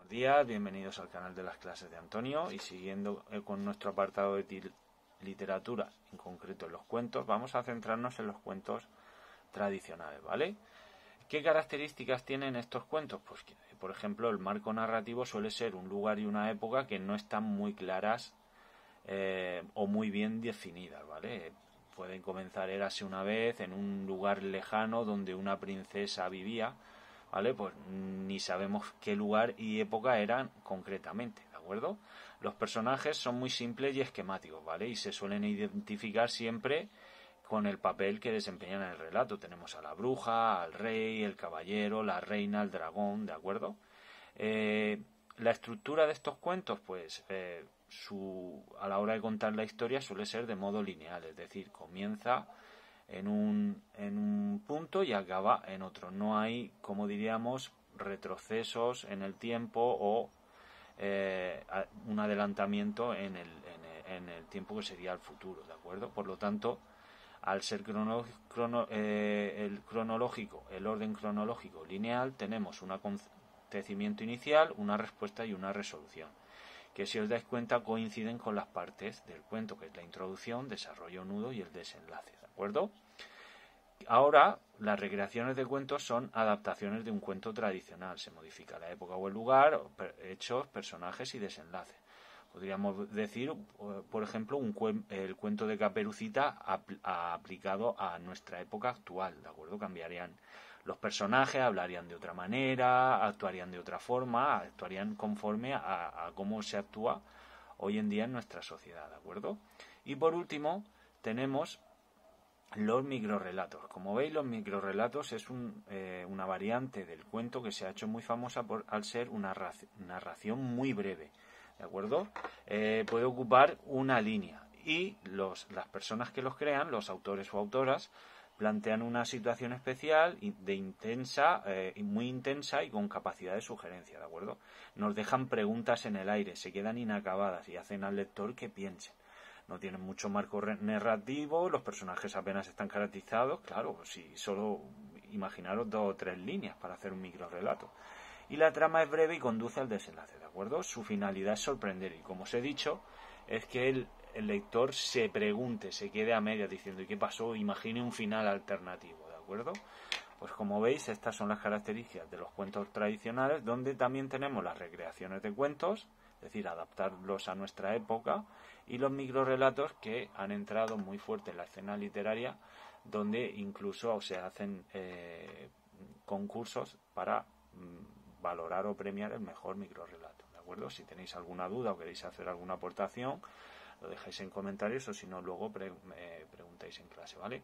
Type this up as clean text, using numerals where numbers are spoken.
Buenos días, bienvenidos al canal de las clases de Antonio y siguiendo con nuestro apartado de literatura, en concreto en los cuentos, vamos a centrarnos en los cuentos tradicionales, ¿vale? ¿Qué características tienen estos cuentos? Pues que, por ejemplo, el marco narrativo suele ser un lugar y una época que no están muy claras o muy bien definidas, ¿vale? Pueden comenzar érase una vez en un lugar lejano donde una princesa vivía, ¿vale? Pues ni sabemos qué lugar y época eran concretamente, ¿de acuerdo? Los personajes son muy simples y esquemáticos, ¿vale? Y se suelen identificar siempre con el papel que desempeñan en el relato. Tenemos a la bruja, al rey, el caballero, la reina, el dragón, ¿de acuerdo? La estructura de estos cuentos, pues a la hora de contar la historia suele ser de modo lineal, es decir, comienza en un punto y acaba en otro. No hay, como diríamos, retrocesos en el tiempo o un adelantamiento en el tiempo que sería el futuro, ¿de acuerdo? Por lo tanto, al ser el orden cronológico lineal, tenemos un acontecimiento inicial, una respuesta y una resolución, que si os dais cuenta coinciden con las partes del cuento, que es la introducción, desarrollo, nudo y el desenlace, ¿de acuerdo? Ahora, las recreaciones de cuentos son adaptaciones de un cuento tradicional. Se modifica la época o el lugar, hechos, personajes y desenlaces. Podríamos decir, por ejemplo, el cuento de Caperucita aplicado a nuestra época actual, ¿de acuerdo? Cambiarían los personajes, hablarían de otra manera, actuarían de otra forma, actuarían conforme a cómo se actúa hoy en día en nuestra sociedad, ¿de acuerdo? Y por último, tenemos los microrrelatos. Como veis, los microrrelatos es una variante del cuento que se ha hecho muy famosa al ser una narración muy breve, ¿de acuerdo? Puede ocupar una línea y las personas que los crean, los autores o autoras, plantean una situación especial muy intensa y con capacidad de sugerencia, ¿de acuerdo? Nos dejan preguntas en el aire, se quedan inacabadas y hacen al lector que piense. No tienen mucho marco narrativo, los personajes apenas están caracterizados, claro, si solo imaginaros 2 o 3 líneas para hacer un microrrelato. Y la trama es breve y conduce al desenlace, ¿de acuerdo? Su finalidad es sorprender y, como os he dicho, es que el lector se pregunte, se quede a medias diciendo ¿y qué pasó? Imagine un final alternativo, ¿de acuerdo? Pues como veis, estas son las características de los cuentos tradicionales, donde también tenemos las recreaciones de cuentos, es decir, adaptarlos a nuestra época, y los microrrelatos que han entrado muy fuerte en la escena literaria, donde incluso se hacen concursos para valorar o premiar el mejor microrrelato, ¿de acuerdo? Si tenéis alguna duda o queréis hacer alguna aportación, lo dejáis en comentarios o si no, luego me preguntáis en clase, ¿vale?